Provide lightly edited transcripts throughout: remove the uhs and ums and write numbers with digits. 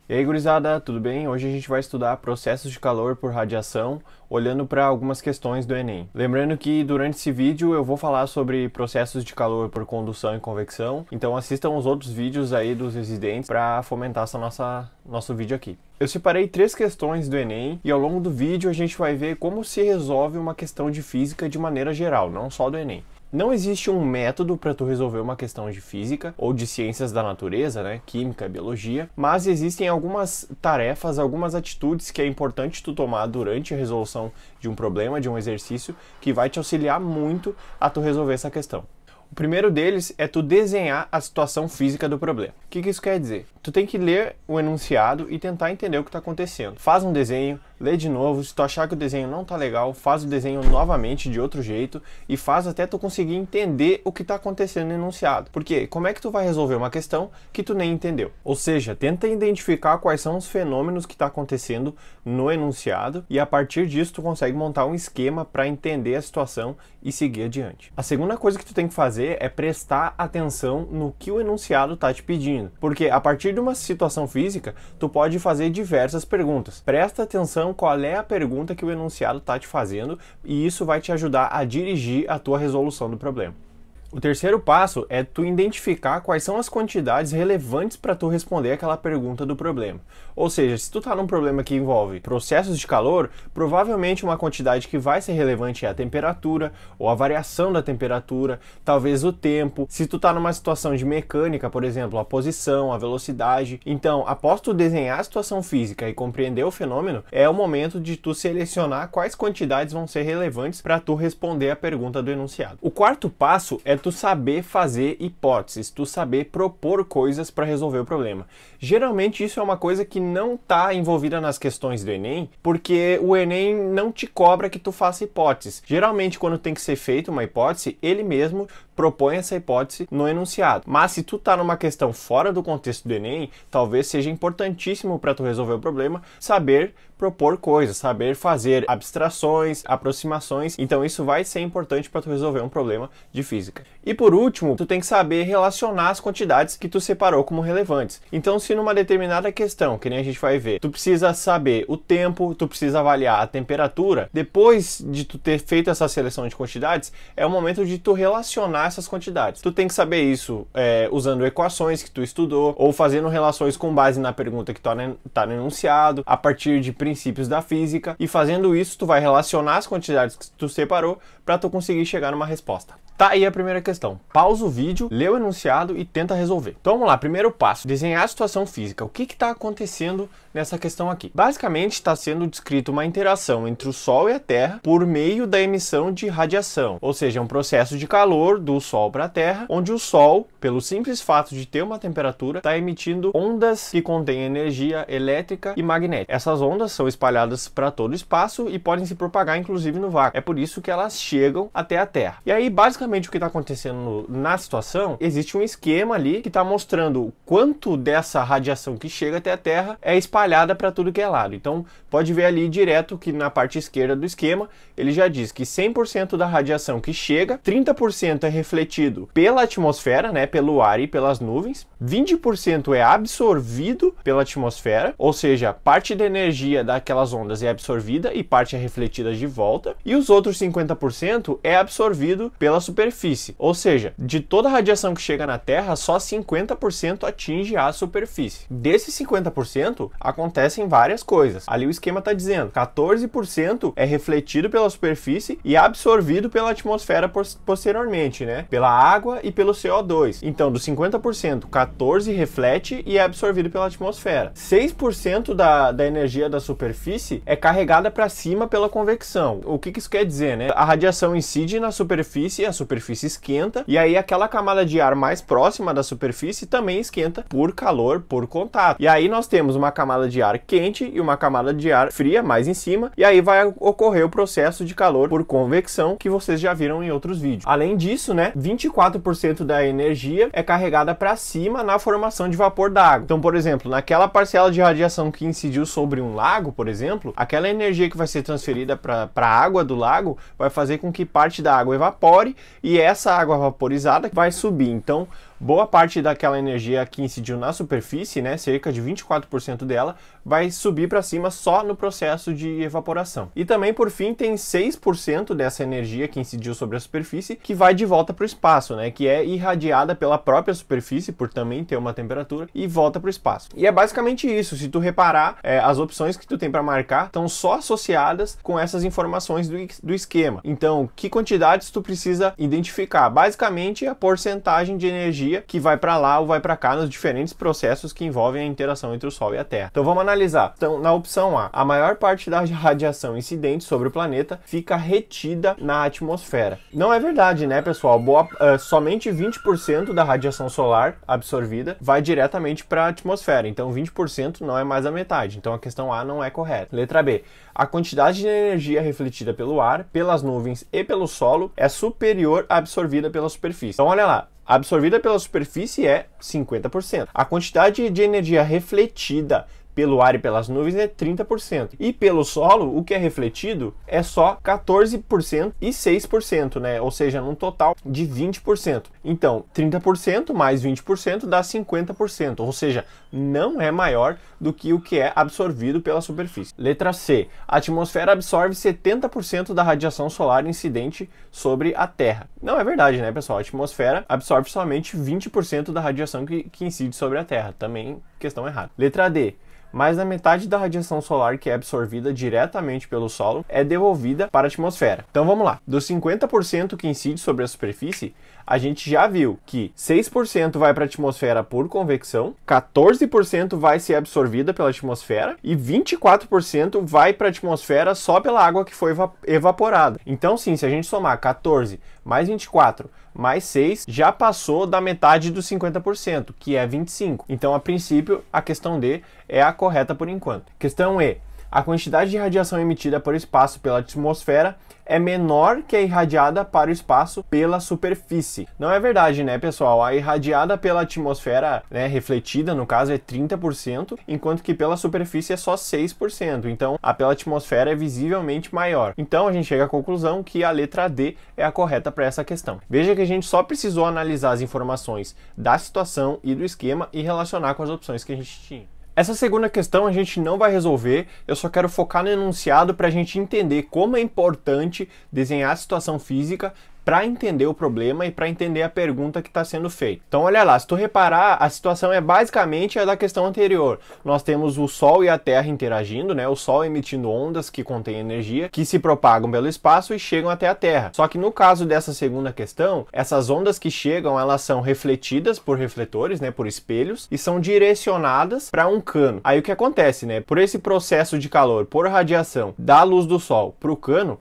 E aí, gurizada, tudo bem? Hoje a gente vai estudar processos de calor por radiação, olhando para algumas questões do Enem. Lembrando que durante esse vídeo eu vou falar sobre processos de calor por condução e convecção, então assistam os outros vídeos aí dos residentes para fomentar nosso vídeo aqui. Eu separei 3 questões do Enem e ao longo do vídeo a gente vai ver como se resolve uma questão de física de maneira geral, não só do Enem. Não existe um método para tu resolver uma questão de física ou de ciências da natureza, né, química, biologia, mas existem algumas tarefas, algumas atitudes que é importante tu tomar durante a resolução de um problema, de um exercício, que vai te auxiliar muito a tu resolver essa questão. O primeiro deles é tu desenhar a situação física do problema. O que isso quer dizer? Tu tem que ler o enunciado e tentar entender o que está acontecendo. Faz um desenho, lê de novo, se tu achar que o desenho não está legal, faz o desenho novamente de outro jeito e faz até tu conseguir entender o que está acontecendo no enunciado. Porque como é que tu vai resolver uma questão que tu nem entendeu? Ou seja, tenta identificar quais são os fenômenos que está acontecendo no enunciado e a partir disso tu consegue montar um esquema para entender a situação e seguir adiante. A segunda coisa que tu tem que fazer é prestar atenção no que o enunciado está te pedindo. Porque a partir de uma situação física, tu pode fazer diversas perguntas. Presta atenção qual é a pergunta que o enunciado está te fazendo e isso vai te ajudar a dirigir a tua resolução do problema. O terceiro passo é tu identificar quais são as quantidades relevantes para tu responder aquela pergunta do problema. Ou seja, se tu está num problema que envolve processos de calor, provavelmente uma quantidade que vai ser relevante é a temperatura, ou a variação da temperatura, talvez o tempo. Se tu está numa situação de mecânica, por exemplo, a posição, a velocidade. Então, após tu desenhar a situação física e compreender o fenômeno, é o momento de tu selecionar quais quantidades vão ser relevantes para tu responder a pergunta do enunciado. O quarto passo é tu saber fazer hipóteses, tu saber propor coisas para resolver o problema. Geralmente isso é uma coisa que não está envolvida nas questões do Enem, porque o Enem não te cobra que tu faça hipóteses. Geralmente quando tem que ser feita uma hipótese, ele mesmo propõe essa hipótese no enunciado. Mas se tu tá numa questão fora do contexto do Enem, talvez seja importantíssimo para tu resolver o problema saber propor coisas, saber fazer abstrações, aproximações. Então isso vai ser importante para tu resolver um problema de física. E por último, tu tem que saber relacionar as quantidades que tu separou como relevantes. Então se numa determinada questão, que nem a gente vai ver, tu precisa saber o tempo, tu precisa avaliar a temperatura, depois de tu ter feito essa seleção de quantidades, é o momento de tu relacionar essas quantidades. Tu tem que saber isso usando equações que tu estudou ou fazendo relações com base na pergunta que tá no enunciado, a partir de princípios da física, e fazendo isso tu vai relacionar as quantidades que tu separou para tu conseguir chegar numa resposta. Tá aí a primeira questão. Pausa o vídeo, lê o enunciado e tenta resolver. Então vamos lá, primeiro passo, desenhar a situação física. O que está acontecendo nessa questão aqui? Basicamente está sendo descrito uma interação entre o Sol e a Terra por meio da emissão de radiação. Ou seja, um processo de calor do Sol para a Terra, onde o Sol, pelo simples fato de ter uma temperatura, está emitindo ondas que contêm energia elétrica e magnética. Essas ondas são espalhadas para todo o espaço e podem se propagar inclusive no vácuo. É por isso que elas chegam até a Terra. E aí, basicamente, o que está acontecendo na situação, existe um esquema ali que está mostrando quanto dessa radiação que chega até a Terra é espalhada para tudo que é lado. Então, pode ver ali direto que na parte esquerda do esquema, ele já diz que 100% da radiação que chega, 30% é refletido pela atmosfera, né, pelo ar e pelas nuvens, 20% é absorvido pela atmosfera, ou seja, parte da energia daquelas ondas é absorvida e parte é refletida de volta, e os outros 50% é absorvido pela superfície, ou seja, de toda a radiação que chega na Terra, só 50% atinge a superfície. Desses 50% acontecem várias coisas. Ali o esquema está dizendo 14% é refletido pela superfície e absorvido pela atmosfera posteriormente, né? Pela água e pelo CO2. Então, dos 50%, 14% reflete e é absorvido pela atmosfera. 6% da energia da superfície é carregada para cima pela convecção. O que isso quer dizer, né? A radiação incide na superfície, a superfície esquenta, e aí aquela camada de ar mais próxima da superfície também esquenta por calor, por contato. E aí nós temos uma camada de ar quente e uma camada de ar fria mais em cima, e aí vai ocorrer o processo de calor por convecção que vocês já viram em outros vídeos. Além disso, né, 24% da energia é carregada para cima na formação de vapor d'água. Então, por exemplo, naquela parcela de radiação que incidiu sobre um lago, por exemplo, aquela energia que vai ser transferida para a água do lago vai fazer com que parte da água evapore e essa água vaporizada vai subir. Então, boa parte daquela energia que incidiu na superfície, né, cerca de 24% dela, vai subir para cima só no processo de evaporação. E também, por fim, tem 6% dessa energia que incidiu sobre a superfície que vai de volta para o espaço, né, que é irradiada pela própria superfície, por também ter uma temperatura, e volta para o espaço. E é basicamente isso. Se tu reparar, as opções que tu tem para marcar estão só associadas com essas informações do esquema. Então, que quantidades tu precisa identificar? Basicamente, a porcentagem de energia que vai para lá ou vai para cá nos diferentes processos que envolvem a interação entre o Sol e a Terra. Então, vamos analisar. Então, na opção A maior parte da radiação incidente sobre o planeta fica retida na atmosfera. Não é verdade, né, pessoal? Somente 20% da radiação solar absorvida vai diretamente para a atmosfera. Então, 20% não é mais a metade. Então, a questão A não é correta. Letra B. A quantidade de energia refletida pelo ar, pelas nuvens e pelo solo é superior à absorvida pela superfície. Então, olha lá. A absorvida pela superfície é 50%. A quantidade de energia refletida pelo ar e pelas nuvens é 30%. E pelo solo, o que é refletido é só 14% e 6%, né? Ou seja, num total de 20%. Então, 30% mais 20% dá 50%. Ou seja, não é maior do que o que é absorvido pela superfície. Letra C. A atmosfera absorve 70% da radiação solar incidente sobre a Terra. Não é verdade, né, pessoal? A atmosfera absorve somente 20% da radiação que incide sobre a Terra. Também questão errada. Letra D. Mais da metade da radiação solar que é absorvida diretamente pelo solo é devolvida para a atmosfera. Então vamos lá. Dos 50% que incide sobre a superfície, a gente já viu que 6% vai para a atmosfera por convecção, 14% vai ser absorvida pela atmosfera e 24% vai para a atmosfera só pela água que foi evaporada. Então sim, se a gente somar 14 mais 24 mais 6, já passou da metade dos 50%, que é 25%. Então, a princípio, a questão D é a correta por enquanto. Questão E. A quantidade de radiação emitida por espaço pela atmosfera é menor que a irradiada para o espaço pela superfície. Não é verdade, né, pessoal? A irradiada pela atmosfera, né, refletida, no caso, é 30%, enquanto que pela superfície é só 6%. Então, a pela atmosfera é visivelmente maior. Então, a gente chega à conclusão que a letra D é a correta para essa questão. Veja que a gente só precisou analisar as informações da situação e do esquema e relacionar com as opções que a gente tinha. Essa segunda questão a gente não vai resolver, eu só quero focar no enunciado para a gente entender como é importante desenhar a situação física para entender o problema e para entender a pergunta que está sendo feita. Então olha lá, se tu reparar, a situação é basicamente a da questão anterior. Nós temos o Sol e a Terra interagindo, né? O Sol emitindo ondas que contêm energia, que se propagam pelo espaço e chegam até a Terra. Só que no caso dessa segunda questão, essas ondas que chegam, elas são refletidas por refletores, né? Por espelhos, e são direcionadas para um cano. Aí o que acontece, né? Por esse processo de calor, por radiação da luz do Sol para o cano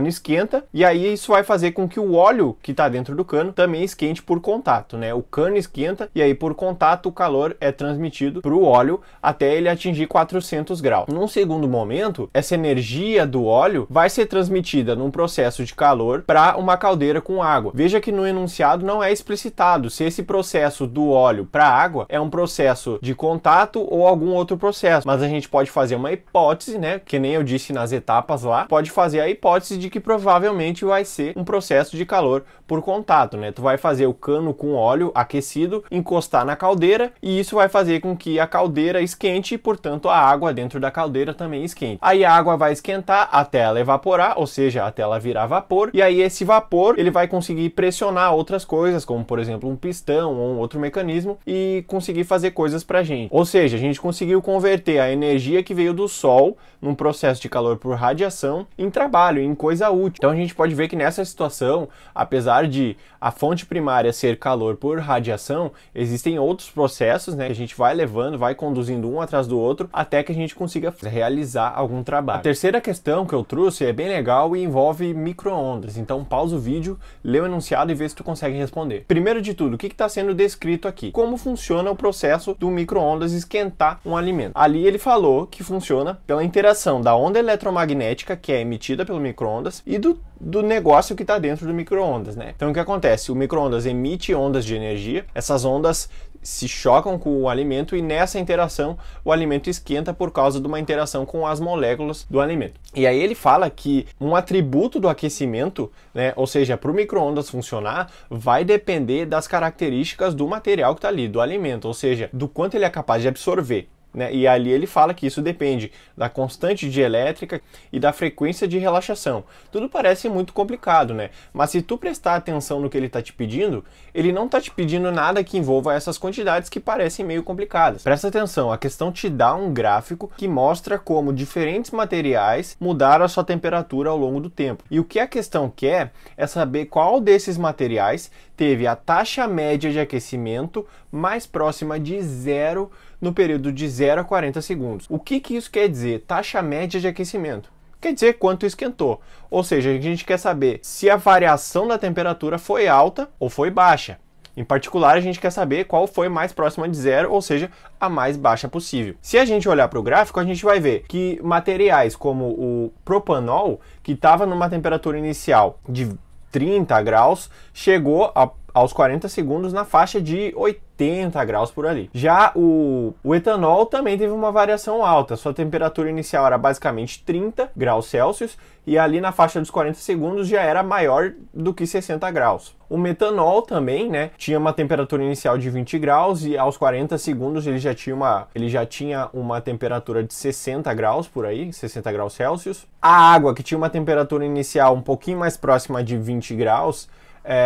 esquenta, e aí isso vai fazer com que o óleo que está dentro do cano também esquente por contato, né? O cano esquenta e aí por contato o calor é transmitido para o óleo até ele atingir 400 graus. Num segundo momento, essa energia do óleo vai ser transmitida num processo de calor para uma caldeira com água. Veja que no enunciado não é explicitado se esse processo do óleo para a água é um processo de contato ou algum outro processo, mas a gente pode fazer uma hipótese, né? Que nem eu disse nas etapas lá, pode fazer a hipótese de que provavelmente vai ser um processo de calor por contato, né? Tu vai fazer o cano com óleo aquecido encostar na caldeira e isso vai fazer com que a caldeira esquente e, portanto, a água dentro da caldeira também esquente. Aí a água vai esquentar até ela evaporar, ou seja, até ela virar vapor, e aí esse vapor ele vai conseguir pressionar outras coisas, como por exemplo um pistão ou um outro mecanismo e conseguir fazer coisas pra gente. Ou seja, a gente conseguiu converter a energia que veio do Sol num processo de calor por radiação em trabalho, em coisa útil. Então a gente pode ver que nessa situação, apesar de a fonte primária ser calor por radiação, existem outros processos, né, que a gente vai levando, vai conduzindo um atrás do outro, até que a gente consiga realizar algum trabalho. A terceira questão que eu trouxe é bem legal e envolve micro-ondas. Então pausa o vídeo, lê o enunciado e vê se tu consegue responder. Primeiro de tudo, o que está sendo descrito aqui? Como funciona o processo do micro-ondas esquentar um alimento? Ali ele falou que funciona pela interação da onda eletromagnética que é emitida pelo micro-ondas e do negócio que está dentro do micro-ondas, né? Então o que acontece? O micro-ondas emite ondas de energia, essas ondas se chocam com o alimento e nessa interação o alimento esquenta por causa de uma interação com as moléculas do alimento. E aí ele fala que um atributo do aquecimento, né, ou seja, para o micro-ondas funcionar, vai depender das características do material que está ali, do alimento, ou seja, do quanto ele é capaz de absorver. Né? E ali ele fala que isso depende da constante dielétrica e da frequência de relaxação. Tudo parece muito complicado, né? Mas se tu prestar atenção no que ele está te pedindo, ele não está te pedindo nada que envolva essas quantidades que parecem meio complicadas. Presta atenção, a questão te dá um gráfico que mostra como diferentes materiais mudaram a sua temperatura ao longo do tempo. E o que a questão quer é saber qual desses materiais teve a taxa média de aquecimento mais próxima de zero no período de 0 a 40 segundos. O que isso quer dizer? Taxa média de aquecimento. Quer dizer quanto esquentou. Ou seja, a gente quer saber se a variação da temperatura foi alta ou foi baixa. Em particular, a gente quer saber qual foi mais próxima de zero, ou seja, a mais baixa possível. Se a gente olhar para o gráfico, a gente vai ver que materiais como o propanol, que estava numa temperatura inicial de 30 graus, chegou aos 40 segundos na faixa de 80 graus por ali. Já o etanol também teve uma variação alta, sua temperatura inicial era basicamente 30 graus Celsius e ali na faixa dos 40 segundos já era maior do que 60 graus. O metanol também, né, tinha uma temperatura inicial de 20 graus e aos 40 segundos ele já tinha uma temperatura de 60 graus por aí, 60 graus Celsius. A água, que tinha uma temperatura inicial um pouquinho mais próxima de 20 graus,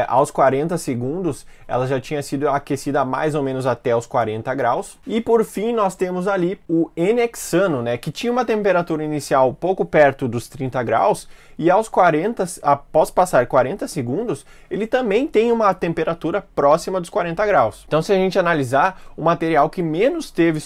aos 40 segundos ela já tinha sido aquecida mais ou menos até os 40 graus. E por fim nós temos ali o N-hexano, né, que tinha uma temperatura inicial pouco perto dos 30 graus e após passar 40 segundos, ele também tem uma temperatura próxima dos 40 graus. Então se a gente analisar, o material que menos teve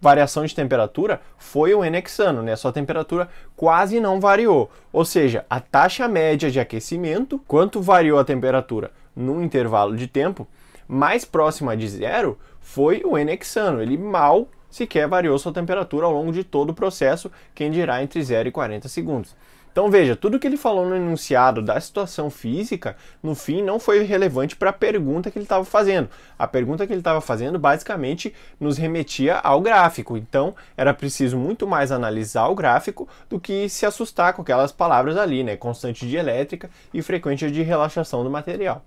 variação de temperatura foi o N-hexano, né? Sua temperatura quase não variou. Ou seja, a taxa média de aquecimento, quanto variou a temperatura num intervalo de tempo, mais próxima de zero foi o N-hexano. Ele mal sequer variou sua temperatura ao longo de todo o processo, quem dirá entre 0 e 40 segundos. Então veja, tudo que ele falou no enunciado da situação física, no fim não foi relevante para a pergunta que ele estava fazendo. A pergunta que ele estava fazendo basicamente nos remetia ao gráfico, então era preciso muito mais analisar o gráfico do que se assustar com aquelas palavras ali, né? Constante dielétrica e frequência de relaxação do material.